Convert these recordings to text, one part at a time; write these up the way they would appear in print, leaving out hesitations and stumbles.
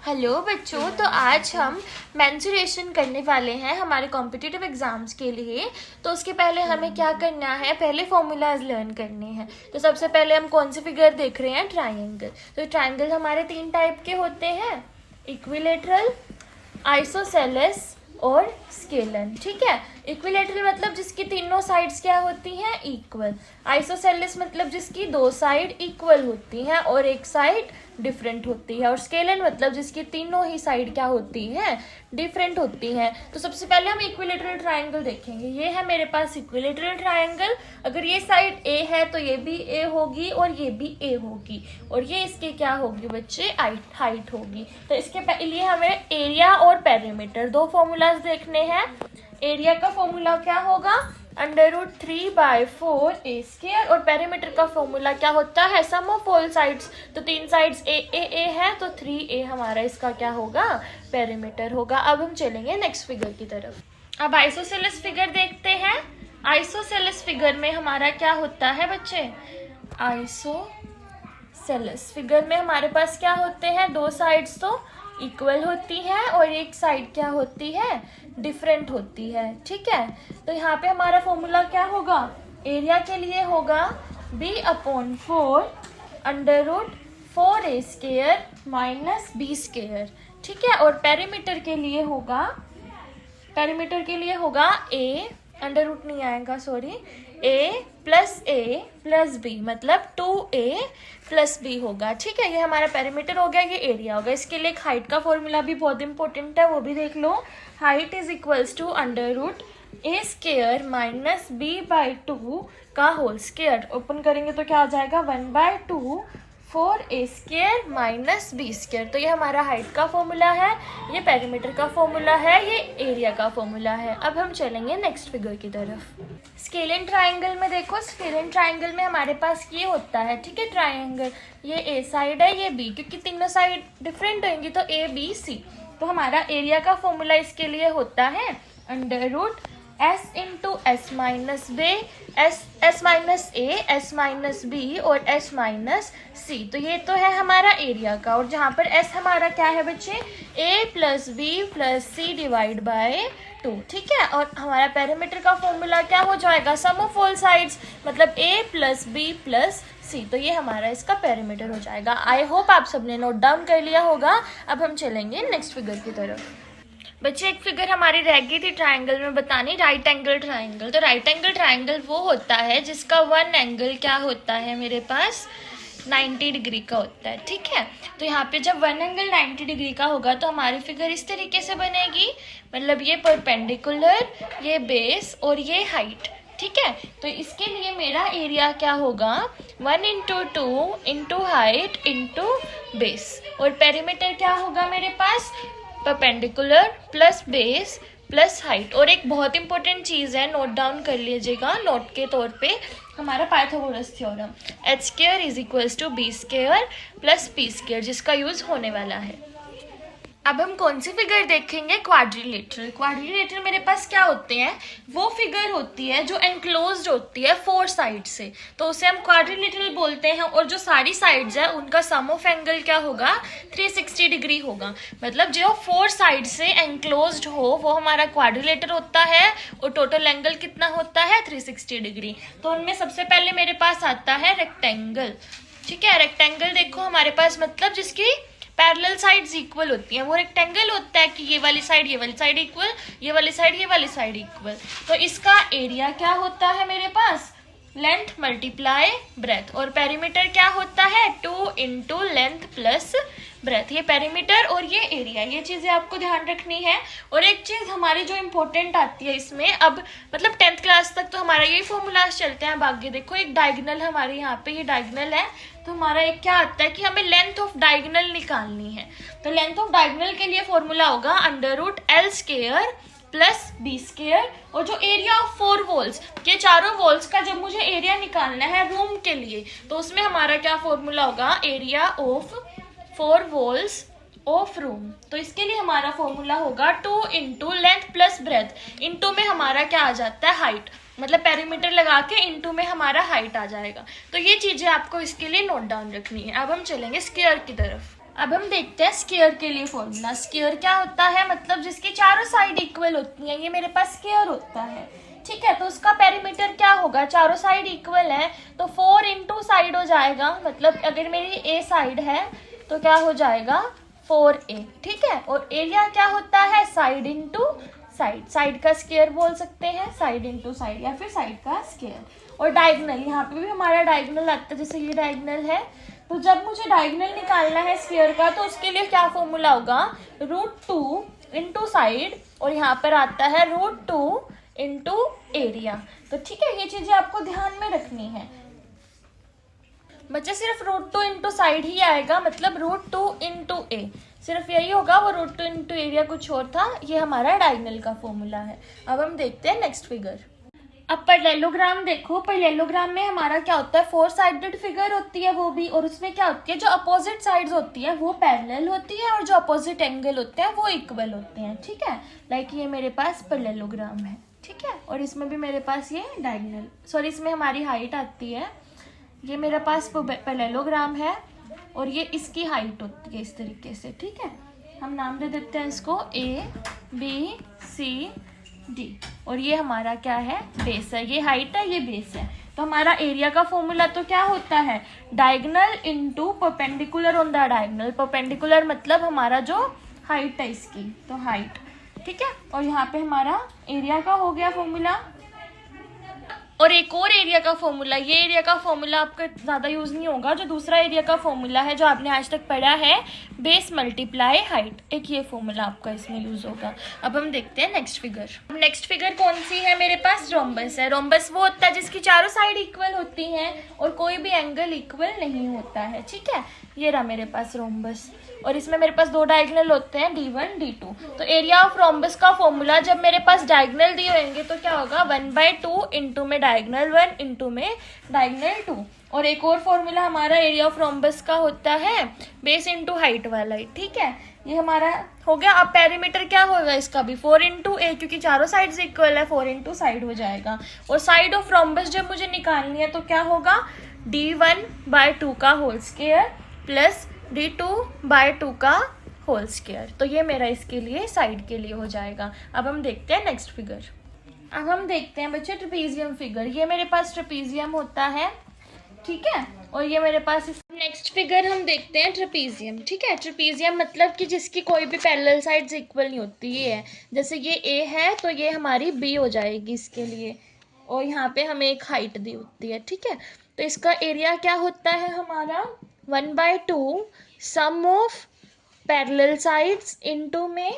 Hello बच्चों, तो आज हम मेंसुरेशन करने वाले हैं हमारे कॉम्पिटिटिव एग्जाम्स के लिए। तो उसके पहले हमें क्या करना है, पहले फॉर्मूलाज लर्न करने हैं। तो सबसे पहले हम कौन सी फिगर देख रहे हैं, ट्राइंगल। तो ट्राइंगल हमारे तीन टाइप के होते हैं, इक्विलेटरल, आइसोसेलेस और स्केलन। ठीक है, इक्विलेटरल मतलब जिसकी तीनों साइड्स क्या होती हैं, इक्वल। आइसोसेलेस मतलब जिसकी दो साइड इक्वल होती हैं और एक साइड डिफरेंट होती है। और स्केलन मतलब जिसकी तीनों ही साइड क्या होती हैं, डिफरेंट होती हैं। तो सबसे पहले हम इक्विलेटरल ट्राइंगल देखेंगे। ये है मेरे पास इक्विलेटरल ट्राइंगल। अगर ये साइड ए है तो ये भी ए होगी और ये भी ए होगी, और ये इसके क्या होगी बच्चे, हाइट होगी। तो इसके लिए हमें एरिया और पेरीमीटर दो फॉर्मूलाज देखने हैं। एरिया का फॉर्मूला क्या होगा, √3/4 ए स्क्वायर, और पेरीमीटर का फॉर्मूला क्या होता है, सम ऑफ ऑल साइड्स। तो तीन साइड्स ए है तो 3a हमारा इसका क्या होगा, पेरीमीटर होगा। अब हम चलेंगे नेक्स्ट फिगर की तरफ। अब आइसोसेलेस फिगर देखते हैं। आइसोसेलेस फिगर में हमारा क्या होता है बच्चे, आइसोसेलेस फिगर में हमारे पास क्या होते हैं, दो साइड्स तो इक्वल होती है और एक साइड क्या होती है, डिफरेंट होती है। ठीक है, तो यहाँ पे हमारा फॉर्मूला क्या होगा, एरिया के लिए होगा b/4 √4a square minus b square. ठीक है, और पेरीमीटर के लिए होगा a, अंडर रूट नहीं आएगा सॉरी, a प्लस b मतलब 2a प्लस b होगा। ठीक है, ये हमारा पेरीमीटर हो गया, ये एरिया होगा। इसके लिए एक हाइट का फॉर्मूला भी बहुत इंपॉर्टेंट है, वो भी देख लो। Height is equals to √a square minus b/2 का होल स्क्वायर। ओपन करेंगे तो क्या आ जाएगा, 1/2 4a square minus b square. तो ये हमारा हाइट का फॉर्मूला है, ये पेरीमीटर का फॉर्मूला है, ये एरिया का फॉर्मूला है। अब हम चलेंगे नेक्स्ट फिगर की तरफ। स्केलन ट्राइंगल में देखो, स्केलन ट्राइंगल में हमारे पास ये होता है, ठीक है, ट्राइंगल, ये a साइड है, ये b, क्योंकि तीनों साइड डिफरेंट होंगी तो a b c। तो हमारा एरिया का फॉर्मूला इसके लिए होता है √s × s minus b, s minus a, s minus b और s माइनस c। तो ये तो है हमारा एरिया का, और जहाँ पर s हमारा क्या है बच्चे, a plus b plus c divide by 2। ठीक है, और हमारा पेरीमीटर का फॉर्मूला क्या हो जाएगा, सम ऑफ ऑल साइड्स मतलब a plus b plus c। तो ये हमारा इसका पेरीमीटर हो जाएगा। आई होप आप सबने नोट डाउन कर लिया होगा। अब हम चलेंगे नेक्स्ट फिगर की तरफ। बच्चे एक फिगर हमारी रह गई थी ट्राइंगल में बतानी, राइट एंगल ट्राइंगल। तो राइट एंगल ट्राइंगल वो होता है जिसका वन एंगल क्या होता है मेरे पास, 90 डिग्री का होता है। ठीक है, तो यहाँ पे जब वन एंगल 90 डिग्री का होगा तो हमारी फिगर इस तरीके से बनेगी, मतलब ये परपेंडिकुलर, ये बेस और ये हाइट। ठीक है, तो इसके लिए मेरा एरिया क्या होगा, 1 × 2 × हाइट × बेस, और पेरीमीटर क्या होगा मेरे पास, perpendicular plus base plus height. और एक बहुत इंपॉर्टेंट चीज़ है, नोट डाउन कर लीजिएगा नोट के तौर पे, हमारा Pythagoras theorem, h² = b² plus p², जिसका यूज होने वाला है। अब हम कौन सी फिगर देखेंगे, क्वाड्रिलेटरल। क्वाड्रिलेटरल मेरे पास क्या होते हैं, वो फिगर होती है जो एनक्लोज्ड होती है 4 साइड से, तो उसे हम क्वाड्रिलेटरल बोलते हैं। और जो सारी साइड्स है उनका सम ऑफ एंगल क्या होगा, 360 डिग्री होगा। मतलब जो 4 साइड से एनक्लोज्ड हो वो हमारा क्वाड्रिलेटर होता है, और टोटल एंगल कितना होता है, 360 डिग्री। तो उनमें सबसे पहले मेरे पास आता है रेक्टेंगल। ठीक है, रेक्टेंगल देखो हमारे पास मतलब जिसकी पैरेलल साइड्स इक्वल होती हैं, वो रेक्टेंगल होता है कि ये वाली साइड इक्वल, ये वाली साइड इक्वल। तो इसका एरिया क्या होता है मेरे पास, लेंथ मल्टीप्लाई ब्रेथ, और पेरीमीटर क्या होता है, 2 × लेंथ प्लस ब्रेथ। ये पेरीमीटर और ये एरिया, ये चीजें आपको ध्यान रखनी है। और एक चीज हमारी जो इम्पोर्टेंट आती है इसमें, अब मतलब 10th क्लास तक तो हमारा यही फॉर्मूलाज चलते हैं। बाकी देखो एक डायगोनल हमारे यहाँ पे, ये डायगोनल है, तो हमारा एक क्या आता है कि हमें लेंथ ऑफ डायगोनल निकालनी है। तो लेंथ ऑफ डायगोनल के लिए फॉर्मूला होगा √L² प्लस b², और जो एरिया ऑफ 4 वॉल्स, ये चारों वॉल्स का जब मुझे एरिया निकालना है रूम के लिए, तो उसमें हमारा क्या फॉर्मूला होगा, area of 4 walls of room. तो इसके लिए हमारा फॉर्मूला होगा 2 × लेंथ प्लस ब्रेथ, इंटू में हमारा क्या आ जाता है, हाइट, मतलब पेरीमीटर लगा के इंटू में हमारा हाइट आ जाएगा। तो ये चीजें आपको इसके लिए नोट डाउन रखनी है। अब हम चलेंगे स्क्वायर की तरफ। अब हम देखते हैं स्क्वायर के लिए फॉर्मूला। स्क्वायर क्या होता है, मतलब जिसकी चारों साइड इक्वल होती हैं, ये मेरे पास स्क्वायर होता है, ठीक है। तो उसका पेरीमीटर क्या होगा, चारों साइड इक्वल है तो 4 इंटू साइड हो जाएगा, मतलब अगर मेरी ए साइड है तो क्या हो जाएगा 4a, ठीक है। और एरिया क्या होता है, साइड इंटू साइड, साइड का स्क्वायर बोल सकते हैं, साइड इंटू साइड या फिर साइड का स्क्वायर। और डायगोनल, यहाँ पे भी हमारा डायगोनल आता है, जैसे ये डायगोनल है, तो जब मुझे डायगोनल निकालना है स्क्वायर का तो उसके लिए क्या फॉर्मूला होगा, √2 इंटू साइड, और यहाँ पर आता है √2 इंटू एरिया। तो ठीक है, ये चीजें आपको ध्यान में रखनी है बच्चे। सिर्फ √2 इंटू साइड ही आएगा, मतलब √2 इंटू ए, सिर्फ यही होगा, वो √2 इंटू एरिया कुछ और था। ये हमारा डायगोनल का फॉर्मूला है। अब हम देखते हैं नेक्स्ट फिगर। अब पैरेललोग्राम देखो, पैरेललोग्राम में हमारा क्या होता है, 4 साइडेड फिगर होती है वो भी, और उसमें क्या होती है, जो अपोजिट साइड्स होती है वो पैरेलल होती है और जो अपोजिट एंगल होते हैं वो इक्वल होते हैं, ठीक है। लाइक ये मेरे पास पैरेललोग्राम है, ठीक है, और इसमें भी मेरे पास ये डायगोनल, सॉरी इसमें हमारी हाइट आती है, ये मेरे पास पैरेललोग्राम है और ये इसकी हाइट होती है इस तरीके से, ठीक है। हम नाम दे देते हैं इसको ABCD, और ये हमारा क्या है, बेस है, ये हाइट है, ये बेस है। तो हमारा एरिया का फॉर्मूला तो क्या होता है, diagonal into perpendicular on the diagonal. Perpendicular मतलब हमारा जो हाइट है इसकी, तो हाइट, ठीक है। और यहाँ पे हमारा एरिया का हो गया फॉर्मूला। और एक और एरिया का फॉर्मूला, ये एरिया का फॉर्मूला आपका ज़्यादा यूज़ नहीं होगा, जो दूसरा एरिया का फॉर्मूला है जो आपने आज तक पढ़ा है, बेस मल्टीप्लाई हाइट, एक ये फॉर्मूला आपका इसमें यूज़ होगा। अब हम देखते हैं नेक्स्ट फिगर। नेक्स्ट फिगर कौन सी है, मेरे पास रोम्बस है। रोम्बस वो होता है जिसकी चारों साइड इक्वल होती हैं और कोई भी एंगल इक्वल नहीं होता है, ठीक है। ये रहा मेरे पास रोम्बस, और इसमें मेरे पास 2 डायगोनल होते हैं, D1 D2। तो एरिया ऑफ रोम्बस का फॉर्मूला, जब मेरे पास डायगोनल दिए होंगे तो क्या होगा, 1/2 इंटू में डायगोनल 1 इंटू में डायगोनल 2। और एक और फॉर्मूला हमारा एरिया ऑफ रोम्बस का होता है बेस इंटू हाइट वाला ही, ठीक है। ये हमारा हो गया। अब पेरीमीटर क्या होगा इसका भी, 4 इंटू ए, क्योंकि चारों साइड इक्वल है, 4 इंटू साइड हो जाएगा। और साइड ऑफ रोम्बस जब मुझे निकालनी है तो क्या होगा, D1/2 का होल स्क्वायर प्लस D2/2 का होल स्क्वायर। तो ये मेरा इसके लिए साइड के लिए हो जाएगा। अब हम देखते हैं नेक्स्ट फिगर। अब हम देखते हैं बच्चे ट्रेपीजियम फिगर। ये मेरे पास ट्रेपीजियम होता है, ठीक है, और ये मेरे पास नेक्स्ट फिगर हम देखते हैं ट्रेपीजियम, ठीक है। ट्रेपीजियम मतलब कि जिसकी कोई भी पैरेलल साइड्स इक्वल नहीं होती, ये है, जैसे ये ए है तो ये हमारी बी हो जाएगी इसके लिए, और यहाँ पे हमें एक हाइट दी होती है, ठीक है। तो इसका एरिया क्या होता है हमारा, 1/2 सम ऑफ पैरेलल साइड्स इनटू में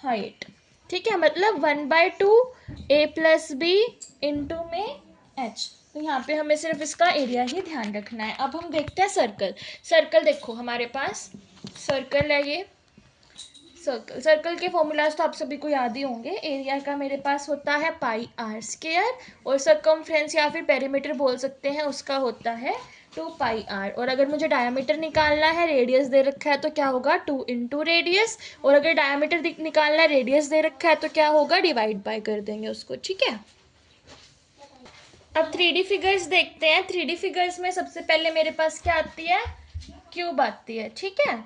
हाइट, ठीक है, मतलब 1/2 A + B इंटू में H। तो यहाँ पे हमें सिर्फ इसका एरिया ही ध्यान रखना है। अब हम देखते हैं सर्कल। सर्कल देखो, हमारे पास सर्कल है, ये सर्कल के फॉर्मूलाज तो आप सभी को याद ही होंगे। एरिया का मेरे पास होता है πr², और सर्कमफ्रेंस या फिर पेरीमीटर बोल सकते हैं, उसका होता है 2πr। और अगर मुझे डायमीटर निकालना है, रेडियस दे रखा है तो क्या होगा, 2 इंटू रेडियस, और अगर डायमीटर निकालना है, रेडियस दे रखा है तो क्या होगा, डिवाइड बाय कर देंगे उसको, ठीक है। अब 3D फिगर्स देखते हैं। 3D फिगर्स में सबसे पहले मेरे पास क्या आती है, क्यूब आती है, ठीक है।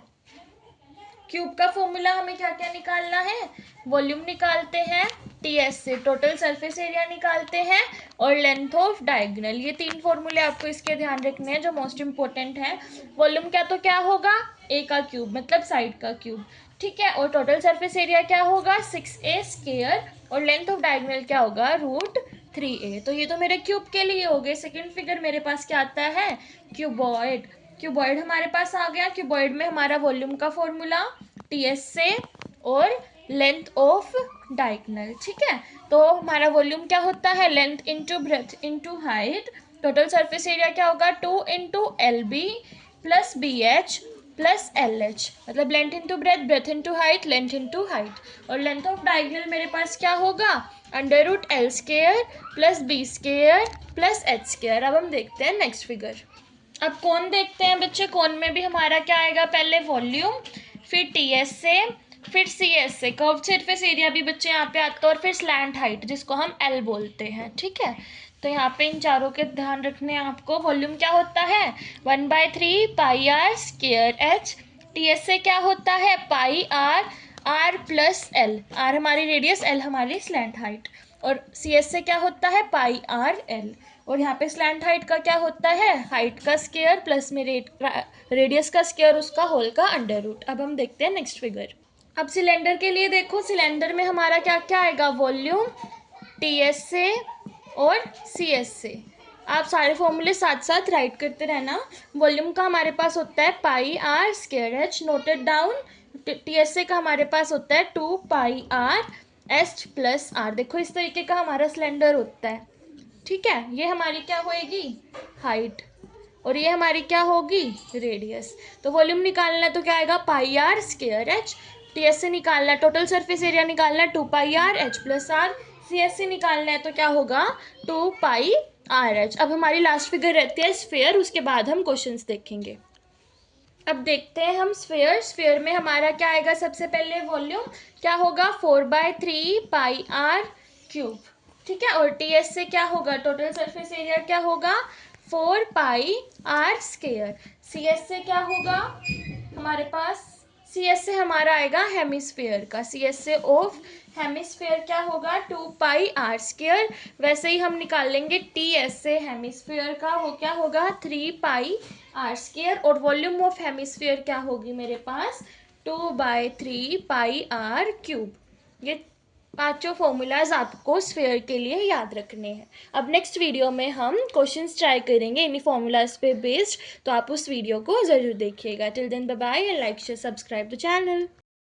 क्यूब का फॉर्मूला हमें क्या क्या निकालना है, वॉल्यूम निकालते हैं, TS से टोटल सरफेस एरिया निकालते हैं, और लेंथ ऑफ डायगोनल। ये 3 फॉर्मूले आपको इसके ध्यान रखने हैं जो मोस्ट इंपॉर्टेंट है। वॉल्यूम क्या तो क्या होगा, A का क्यूब, मतलब साइड का क्यूब, ठीक है। और टोटल सरफेस एरिया क्या होगा, 6A², और लेंथ ऑफ डायगोनल क्या होगा, √3a। तो ये तो मेरे क्यूब के लिए हो गए। सेकेंड फिगर मेरे पास क्या आता है, क्यूबॉइड। क्यूबॉइड हमारे पास आ गया। क्यूबॉइड में हमारा वॉल्यूम का फॉर्मूला TS से और लेंथ ऑफ डायगोनल, ठीक है। तो हमारा वॉल्यूम क्या होता है, length into breadth into height. Total surface area क्या होगा, 2 इंटू LB + BH + LH, मतलब length into breadth, breath into height, length into height. और लेंथ ऑफ डायगोनल मेरे पास क्या होगा, √L² + B² + H²। अब हम देखते हैं नेक्स्ट फिगर। अब कौन देखते हैं बच्चे, कौन में भी हमारा क्या आएगा, पहले वॉल्यूम, फिर TS से, फिर CS से, कर्व सरफेस एरिया भी बच्चे यहाँ पे आता है, और फिर स्लैंट हाइट जिसको हम L बोलते हैं, ठीक है। तो यहाँ पे इन चारों के ध्यान रखने हैं आपको। वॉल्यूम क्या होता है, 1/3 πr² H टी एस से क्या होता है pi R, R plus L, R हमारी रेडियस, एल हमारी स्लैंट हाइट, और सी एस से क्या होता है पाई आर एल, और यहाँ पे स्लैंट हाइट का क्या होता है हाइट का स्क्वायर प्लस में रेडियस का स्क्वायर उसका होल का अंडर रूट। अब हम देखते हैं नेक्स्ट फिगर। अब सिलेंडर के लिए देखो, सिलेंडर में हमारा क्या क्या आएगा, वॉल्यूम टी एस से और सी एस से। आप सारे फॉर्मूले साथ साथ राइट करते रहना। वॉल्यूम का हमारे पास होता है pi R square H, noted down. T S से का हमारे पास होता है 2 pi R H plus R. देखो इस तरीके का हमारा सिलेंडर होता है, ठीक है। ये हमारी क्या होएगी हाइट, और ये हमारी क्या होगी रेडियस। तो वॉल्यूम निकालना है तो क्या आएगा pi R square H, T S से निकालना है टोटल सरफेस एरिया निकालना है 2 pi R H plus R, C S से निकालना है तो क्या होगा 2 पाई आर एच। अब हमारी लास्ट फिगर रहती है स्फीयर, उसके बाद हम क्वेश्चंस देखेंगे। अब देखते हैं हम स्फीयर। स्फीयर में हमारा क्या आएगा, सबसे पहले वॉल्यूम क्या होगा 4/3 पाई आर क्यूब, ठीक है। और टी एस से क्या होगा टोटल सरफेस एरिया क्या होगा 4 पाई आर स्क्वायर। सी एस से क्या होगा हमारे पास, सी एस से हमारा आएगा हेमिस्फीयर का, सी एस से ऑफ हेमिस्फीयर क्या होगा 2 पाई आर स्क्वायर। वैसे ही हम निकाल लेंगे टी एस से हेमिस्फीयर का, वो क्या होगा 3 पाई आर स्क्वायर, और वॉल्यूम ऑफ हेमिस्फीयर क्या होगी मेरे पास 2/3 पाई आर क्यूब। ये पांचों फॉर्मूलाज आपको स्फीयर के लिए याद रखने हैं। अब नेक्स्ट वीडियो में हम क्वेश्चंस ट्राई करेंगे इन्हीं फॉर्मूलाज पे बेस्ड, तो आप उस वीडियो को ज़रूर देखिएगा। Till then bye bye and like share subscribe the channel.